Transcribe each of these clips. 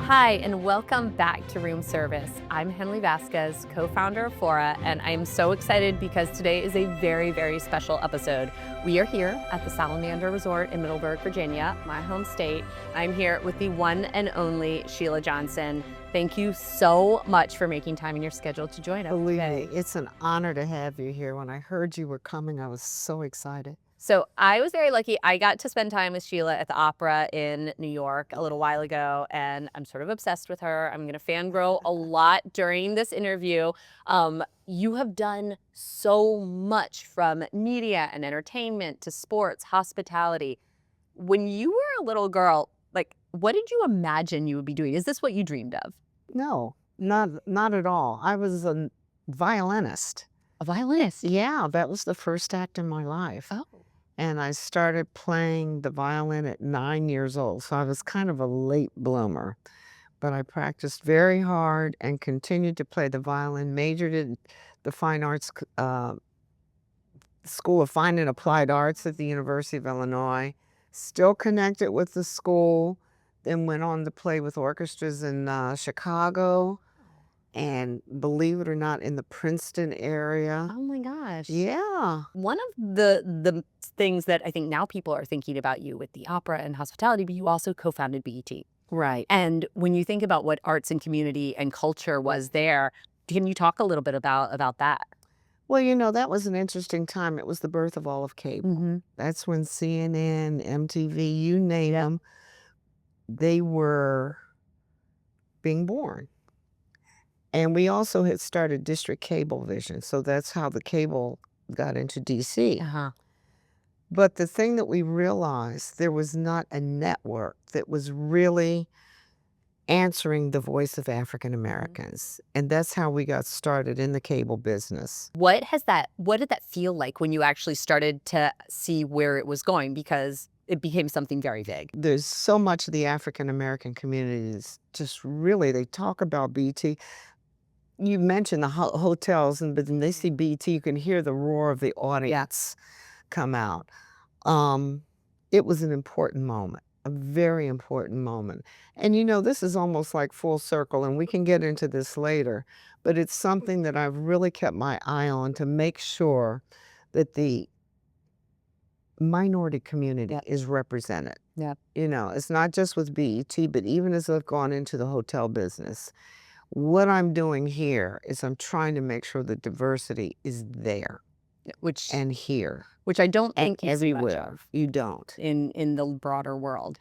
Hi, and welcome back to Room Service. I'm Henley Vasquez, co-founder of Fora, and I am so excited because today is a very, very special episode. We are here at the Salamander Resort in Middleburg, Virginia, my home state. I'm here with the one and only Sheila Johnson. Thank you so much for making time in your schedule to join us today. It's an honor to have you here. When I heard you were coming, I was so excited. So I was very lucky. I got to spend time with Sheila at the opera in New York a little while ago, and I'm sort of obsessed with her. I'm going to fangirl a lot during this interview. You have done so much from media and entertainment to sports, hospitality. When you were a little girl, like, what did you imagine you would be doing? Is this what you dreamed of? No, not at all. I was a violinist. A violinist? Yeah, that was the first act in my life. Oh. And I started playing the violin at 9 years old, so I was kind of a late bloomer. But I practiced very hard and continued to play the violin, majored in the Fine Arts School of Fine and Applied Arts at the University of Illinois, still connected with the school, then went on to play with orchestras in Chicago, and believe it or not, in the Princeton area. Oh my gosh. Yeah. One of the things that I think now people are thinking about you with the opera and hospitality, but you also co-founded BET. Right. And when you think about what arts and community and culture was there, can you talk a little bit about that? Well, you know, that was an interesting time. It was the birth of all of cable. That's when CNN, MTV, you name them, they were being born. And we also had started District Cablevision, so that's how the cable got into DC. But the thing that we realized, there was not a network that was really answering the voice of African Americans. And that's how we got started in the cable business. What did that feel like when you actually started to see where it was going? Because it became something very big. There's so much of the African American communities, just really, they talk about BT. You mentioned the hotels, but when they see BT, you can hear the roar of the audience come out. It was an important moment, a very important moment. And you know, this is almost like full circle, and we can get into this later, but it's something that I've really kept my eye on to make sure that the minority community is represented. You know, it's not just with BET, but even as I've gone into the hotel business, what I'm doing here is I'm trying to make sure that diversity is there. And here. Which I don't think is much everywhere. of You don't. in the broader world.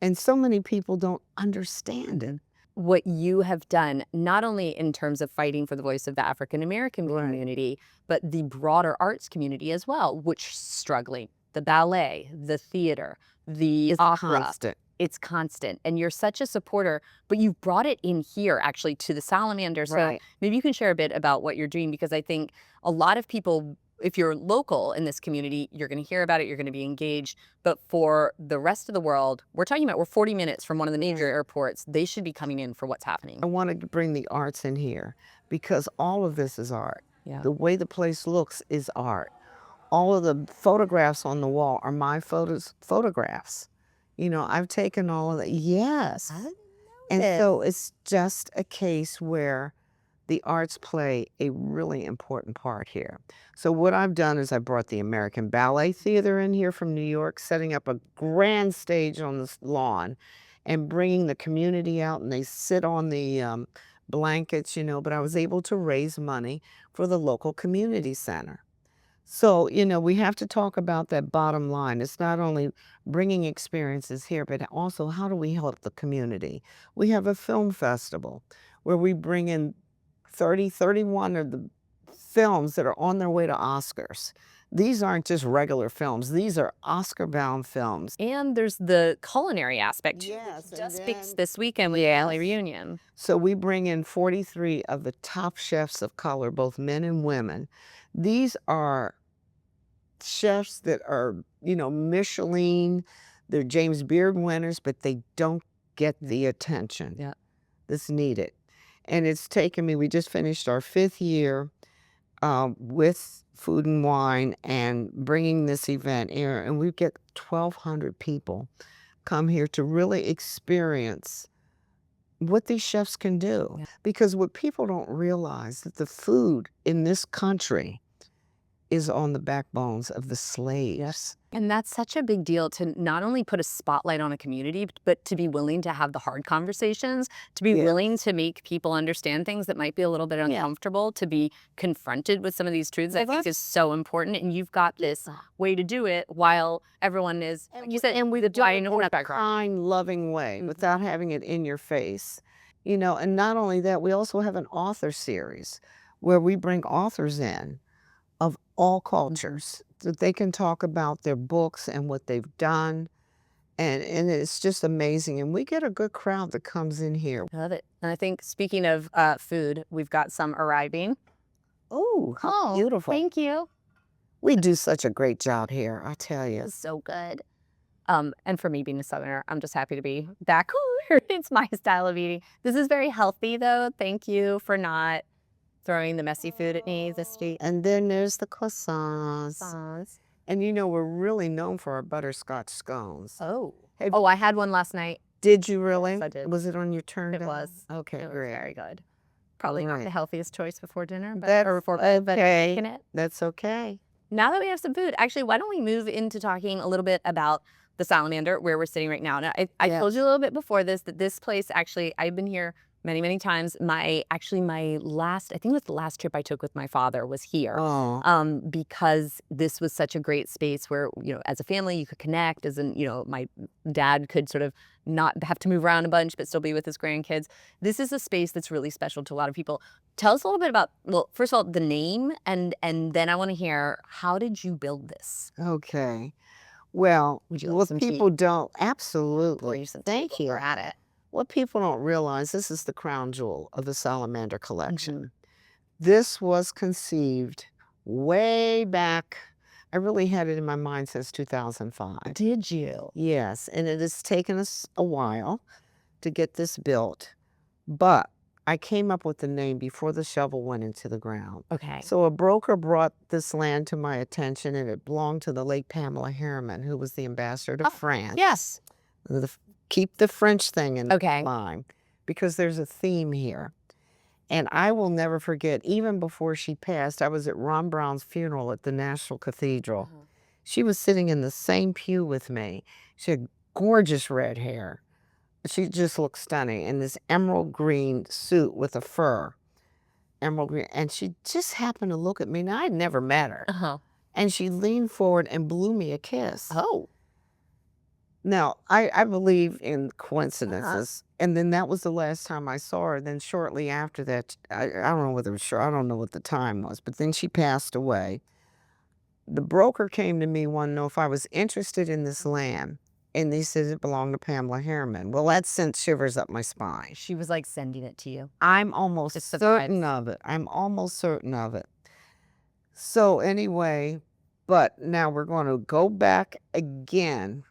And so many people don't understand it. What you have done, not only in terms of fighting for the voice of the African American community, but the broader arts community as well, which is struggling. The ballet, the theater, the opera. Constant. It's constant. And you're such a supporter, but you've brought it in here actually to the Salamander. So maybe you can share a bit about what you're doing, because I think a lot of people, if you're local in this community, you're going to hear about it, you're going to be engaged. But for the rest of the world, we're 40 minutes from one of the major airports. They should be coming in for what's happening. I wanted to bring the arts in here because all of this is art. The way the place looks is art. All of the photographs on the wall are my photographs. You know, I've taken all of that. Yes. And so it's just a case where the arts play a really important part here. So what I've done is I brought the American Ballet Theater in here from New York, setting up a grand stage on the lawn and bringing the community out, and they sit on the blankets, you know, but I was able to raise money for the local community center. So, you know, we have to talk about that bottom line. It's not only bringing experiences here, but also how do we help the community? We have a film festival where we bring in 31 of the films that are on their way to Oscars. These aren't just regular films. These are Oscar-bound films. And there's the culinary aspect, too, which just peaks this weekend with the Henley reunion. So we bring in 43 of the top chefs of color, both men and women. These are chefs that are, you know, Michelin, they're James Beard winners, but they don't get the attention that's needed. And it's taken me, we just finished our 5th year with Food and Wine and bringing this event here. And we get 1,200 people come here to really experience what these chefs can do. Yeah. Because what people don't realize that the food in this country is on the backbones of the slaves. And that's such a big deal to not only put a spotlight on a community, but to be willing to have the hard conversations, to be willing to make people understand things that might be a little bit uncomfortable, to be confronted with some of these truths, I think is so important. And you've got this way to do it while everyone is, like you said, And we the do it in a background. kind, loving way without having it in your face. You know, and not only that, we also have an author series where we bring authors in of all cultures that they can talk about their books and what they've done. And it's just amazing. And we get a good crowd that comes in here. I love it. And I think speaking of food, we've got some arriving. Oh, how beautiful. Thank you. We do such a great job here, I tell you. It's so good. And for me being a Southerner, I'm just happy to be back where it's my style of eating. This is very healthy though. Thank you for not throwing the messy food at me this week. And then there's the croissants. And you know, we're really known for our butterscotch scones. Oh. I had one last night. Did you really? Yes, I did. Was it on your turn? It was. Okay, It was great. very good. Probably not the healthiest choice before dinner, but That's or before bed, but okay. making it. That's okay. Now that we have some food, actually, why don't we move into talking a little bit about the Salamander, where we're sitting right now. Now, I told you a little bit before this that this place, actually, I've been here many, many times. My last, I think it was the last trip I took with my father was here. Because this was such a great space where, you know, as a family, you could connect, as in, you know, my dad could sort of not have to move around a bunch, but still be with his grandkids. This is a space that's really special to a lot of people. Tell us a little bit about, well, first of all, the name, and then I want to hear, how did you build this? Okay. Well, what people don't, absolutely. Thank you. We're at it. What people don't realize, this is the crown jewel of the Salamander Collection. This was conceived way back. I really had it in my mind since 2005. Did you? Yes, and it has taken us a while to get this built, but I came up with the name before the shovel went into the ground. Okay. So a broker brought this land to my attention, and it belonged to the late Pamela Harriman, who was the ambassador to France. Yes. Keep the French thing in mind, because there's a theme here. And I will never forget, even before she passed, I was at Ron Brown's funeral at the National Cathedral. She was sitting in the same pew with me. She had gorgeous red hair. She just looked stunning in this emerald green suit with a fur. Emerald green. And she just happened to look at me. Now, I'd never met her. And she leaned forward and blew me a kiss. Oh. Now, I believe in coincidences. And then that was the last time I saw her. Then shortly after that, I don't know whether it was sure, I don't know what the time was, but then she passed away. The broker came to me, wanted to know if I was interested in this land. And they said it belonged to Pamela Harriman. Well, that sent shivers up my spine. She was like sending it to you. I'm almost certain of it. I'm almost certain of it. So anyway, but now we're going to go back again.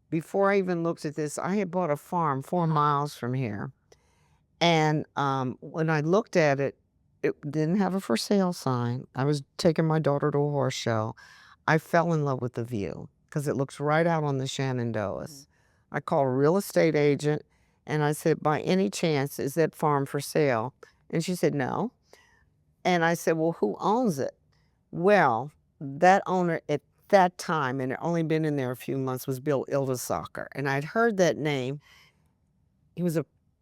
Before I even looked at this, I had bought a farm 4 miles from here. And when I looked at it, it didn't have a for sale sign. I was taking my daughter to a horse show. I fell in love with the view because it looks right out on the Shenandoahs. I called a real estate agent and I said, by any chance, is that farm for sale? And she said, no. And I said, well, who owns it? Well, that owner at that time, and it only been in there a few months, was Bill Ildesacker. And I'd heard that name.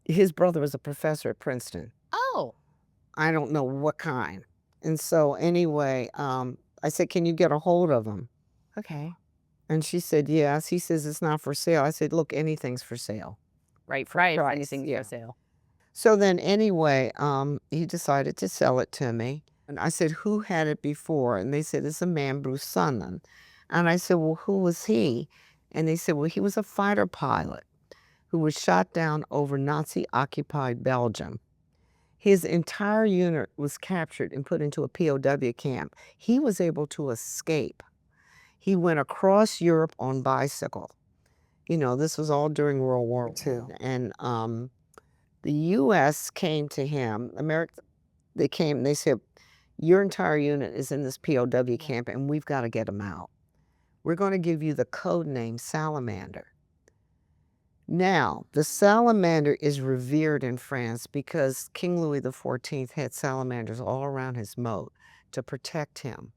His brother was a professor at Princeton. Oh. I don't know what kind. And so anyway, I said, can you get a hold of him? Okay. And she said, yes. He says, it's not for sale. I said, look, anything's for sale. Right. Anything's for sale. So then anyway, he decided to sell it to me. And I said, who had it before? And they said, it's a man, Bruce Sunland. And I said, well, who was he? And they said, well, he was a fighter pilot who was shot down over Nazi-occupied Belgium. His entire unit was captured and put into a POW camp. He was able to escape. He went across Europe on bicycle. You know, this was all during World War II. And The U.S. came to him, they came, they said, your entire unit is in this POW camp and we've got to get them out. We're going to give you the code name Salamander. Now, the salamander is revered in France because King Louis XIV had salamanders all around his moat to protect him.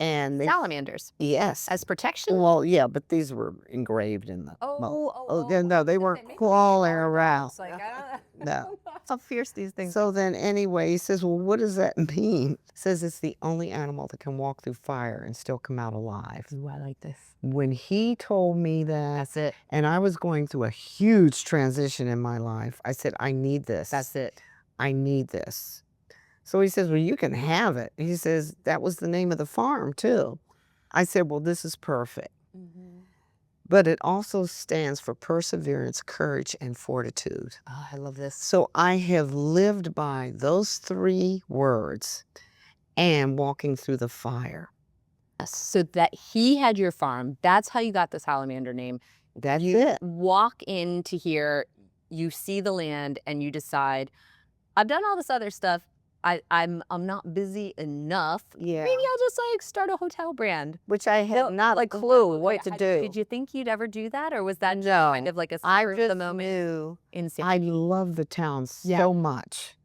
And Salamanders? Yes. As protection? Well, yeah, but these were engraved in the moat. No, they weren't crawling around. Like, No. how fierce these things So then anyway, he says, well, what does that mean? Says it's the only animal that can walk through fire and still come out alive. Ooh, I like this. When he told me that, That's it. and I was going through a huge transition in my life, I said, I need this. That's it. I need this. So he says, well, you can have it. He says, that was the name of the farm too. I said, well, this is perfect. But it also stands for perseverance, courage, and fortitude. Oh, I love this. So I have lived by those 3 words and walking through the fire. So that he had your farm, that's how you got the salamander name. That's You it. walk into here, you see the land, and you decide, I've done all this other stuff. I'm not busy enough. Yeah. Maybe I'll just like start a hotel brand. Which I had not a clue what to do. Did you think you'd ever do that, or was that just No. kind of like a I spur of just the moment knew instinct? I love the town so much.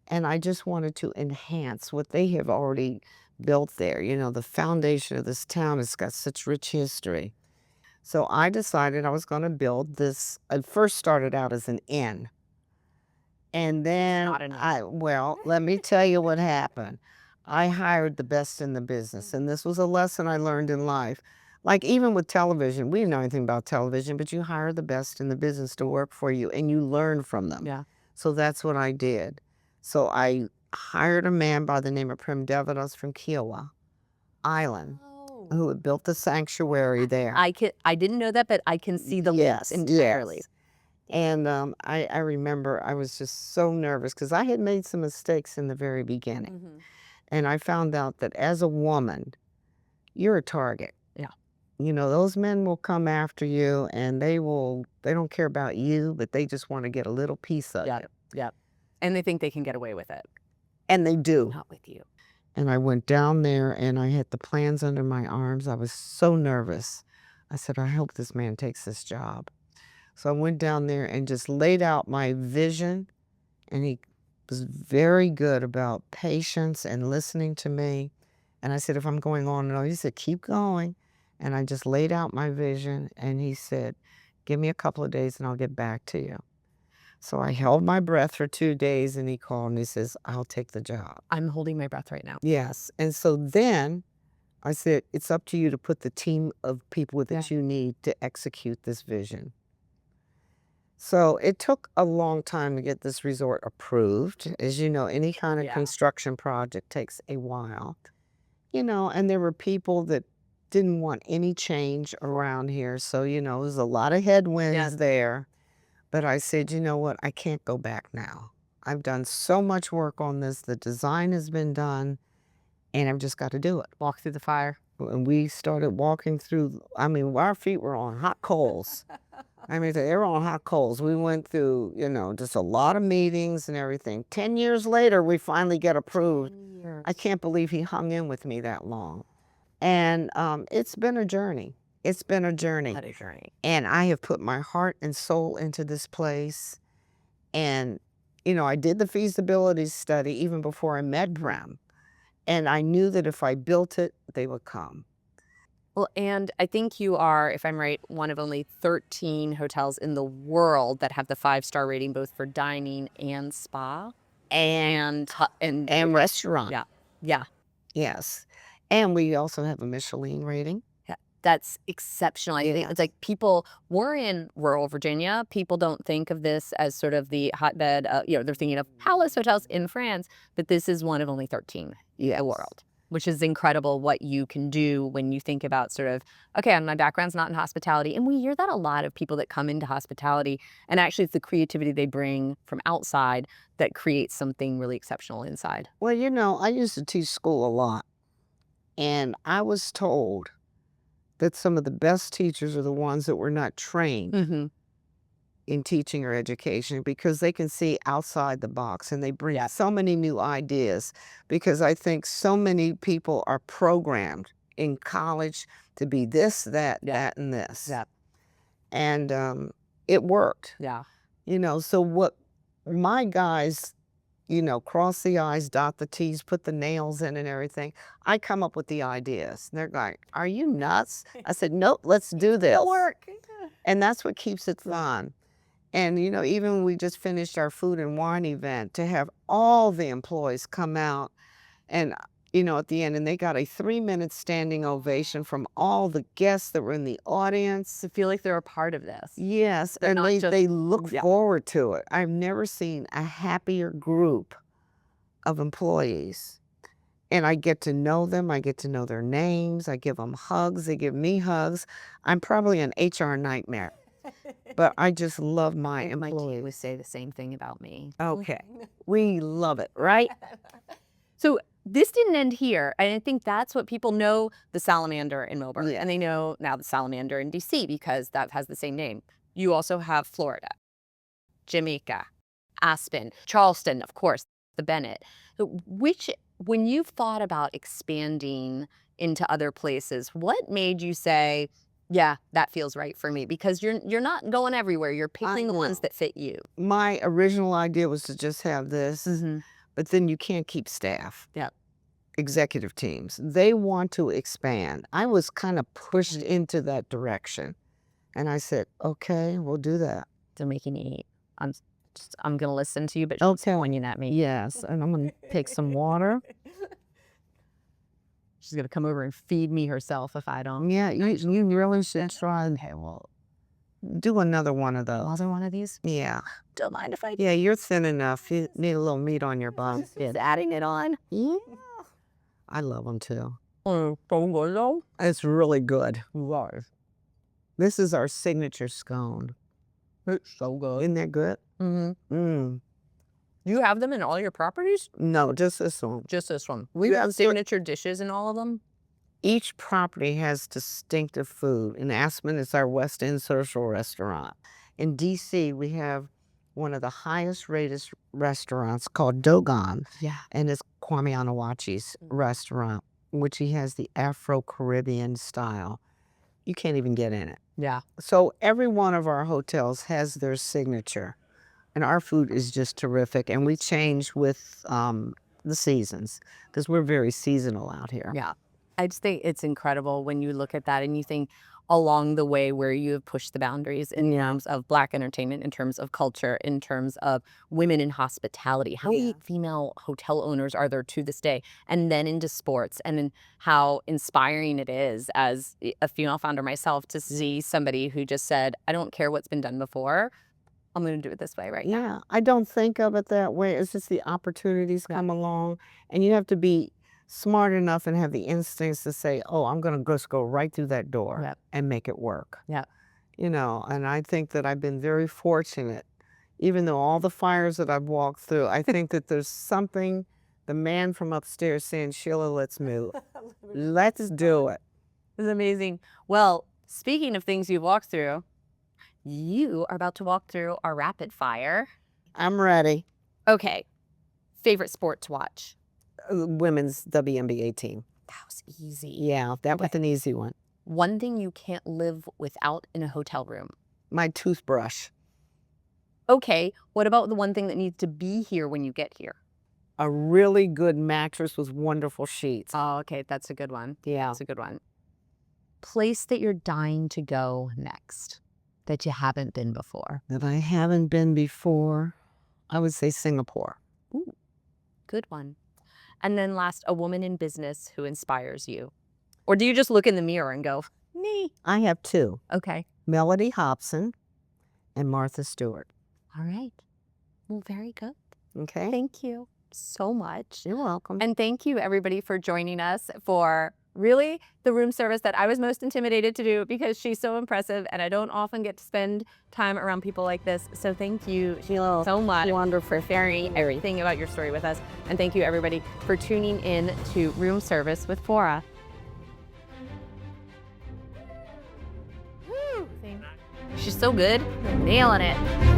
And I just wanted to enhance what they have already built there. You know, the foundation of this town has got such rich history. So I decided I was going to build this. It first started out as an inn. And then Not enough. well, let me tell you what happened. I hired the best in the business, and this was a lesson I learned in life. Like even with television, we didn't know anything about television, but you hire the best in the business to work for you, and you learn from them. Yeah. So that's what I did. So I hired a man by the name of Prem Devadas from Kiowa Island, who had built the sanctuary there. I didn't know that, but I can see the links entirely. Yes. And I remember I was just so nervous because I had made some mistakes in the very beginning. And I found out that as a woman, you're a target. Yeah. You know, those men will come after you and they don't care about you, but they just want to get a little piece of it. Yeah. And they think they can get away with it. And they do. Not with you. And I went down there and I had the plans under my arms. I was so nervous. I said, I hope this man takes this job. So I went down there and just laid out my vision, and he was very good about patience and listening to me. And I said, if I'm going on and on, he said, keep going. And I just laid out my vision, and he said, give me a couple of days and I'll get back to you. So I held my breath for 2 days, and he called and he says, I'll take the job. I'm holding my breath right now. Yes. And so then I said, it's up to you to put the team of people that you need to execute this vision. So it took a long time to get this resort approved. As you know, any kind of construction project takes a while. You know, and there were people that didn't want any change around here. So, you know, there's a lot of headwinds there. But I said, you know what? I can't go back now. I've done so much work on this. The design has been done, and I've just got to do it. Walk through the fire. And we started walking through, I mean, our feet were on hot coals. I mean, they were on hot coals. We went through, you know, just a lot of meetings and everything. 10 years later, we finally get approved. I can't believe he hung in with me that long. And it's been a journey. It's been a journey. What a journey. And I have put my heart and soul into this place. And, you know, I did the feasibility study even before I met Prem. And I knew that if I built it, they would come. Well, and I think you are, if I'm right, one of only 13 hotels in the world that have the 5-star rating, both for dining and spa and restaurant. Yeah. Yeah. Yes. And we also have a Michelin rating. Yeah. That's exceptional. I think it's like we're in rural Virginia. People don't think of this as sort of the hotbed. You know, they're thinking of palace hotels in France, but this is one of only 13 in the world. Which is incredible what you can do when you think about sort of, okay, my background's not in hospitality. And we hear that a lot of people that come into hospitality, and actually it's the creativity they bring from outside that creates something really exceptional inside. Well, you know, I used to teach school a lot, and I was told that some of the best teachers are the ones that were not trained in teaching or education because they can see outside the box and they bring so many new ideas because I think so many people are programmed in college to be this, that, that, and this. Yeah. And it worked. Yeah. You know, so what my guys, you know, cross the I's, dot the T's, put the nails in and everything. I come up with the ideas. And they're like, are you nuts? I said, nope, let's do this. It'll work. And that's what keeps it fun. And, you know, even when we just finished our food and wine event, to have all the employees come out and, you know, at the end, and they got a 3-minute standing ovation from all the guests that were in the audience. To feel like they're a part of this. Yes, and they look forward to it. I've never seen a happier group of employees. And I get to know them. I get to know their names. I give them hugs. They give me hugs. I'm probably an HR nightmare. But I just love my employees. My team would say the same thing about me. Okay. We love it, right? So this didn't end here. And I think that's what people know the Salamander in Middleburg. Yeah. And they know now the Salamander in DC because that has the same name. You also have Florida, Jamaica, Aspen, Charleston, of course, the Bennett. When you've thought about expanding into other places, what made you say, yeah, that feels right for me? Because you're not going everywhere. You're picking the ones that fit you. My original idea was to just have this, but then you can't keep staff. Yeah. Executive teams. They want to expand. I was kind of pushed into that direction. And I said, okay, we'll do that. They're making me eat. I'm going to listen to you, but okay. She's pointing at me. Yes, and I'm going to take some water. She's going to come over and feed me herself if I don't. Yeah, you really should try. Okay, well, do another one of those. Another one of these? Yeah. Don't mind if I do. Yeah, you're thin enough. You need a little meat on your bun. Is adding it on? Yeah. I love them too. So good though. It's really good. Right. This is our signature scone. It's so good. Isn't that good? Do you have them in all your properties? No, just this one. Just this one. We have signature dishes in all of them. Each property has distinctive food. In Aspen, it's our West End Social Restaurant. In DC, we have one of the highest rated restaurants called Dogon. Yeah. And it's Kwame Anawachi's restaurant, which he has the Afro-Caribbean style. You can't even get in it. Yeah. So every one of our hotels has their signature. And our food is just terrific. And we change with the seasons because we're very seasonal out here. Yeah. I just think it's incredible when you look at that and you think along the way where you have pushed the boundaries in terms of Black entertainment, in terms of culture, in terms of women in hospitality. How many female hotel owners are there to this day? And then into sports, and then how inspiring it is as a female founder myself to see somebody who just said, I don't care what's been done before. I'm going to do it this way right now. Yeah, I don't think of it that way. It's just the opportunities come along, and you have to be smart enough and have the instincts to say, oh, I'm going to just go right through that door and make it work. Yeah. You know, and I think that I've been very fortunate, even though all the fires that I've walked through, I think that there's something, the man from upstairs saying, Sheila, let's move. Let's do it. It's amazing. Well, speaking of things you've walked through, you are about to walk through our rapid fire. I'm ready. Okay. Favorite sport to watch? Women's WNBA team. That was easy. Yeah, that was an easy one. One thing you can't live without in a hotel room? My toothbrush. Okay. What about the one thing that needs to be here when you get here? A really good mattress with wonderful sheets. Oh, okay. That's a good one. Yeah. That's a good one. Place that you're dying to go next that you haven't been before? That I haven't been before, I would say Singapore. Ooh, good one. And then last, a woman in business who inspires you. Or do you just look in the mirror and go, me? I have two. Okay. Melody Hobson and Martha Stewart. All right. Well, very good. Okay. Thank you so much. You're welcome. And thank you, everybody, for joining us for really the room service that I was most intimidated to do because she's so impressive and I don't often get to spend time around people like this. So thank you, Sheila, so much for sharing everything about your story with us. And thank you, everybody, for tuning in to Room Service with Fora. She's so good. Nailing it.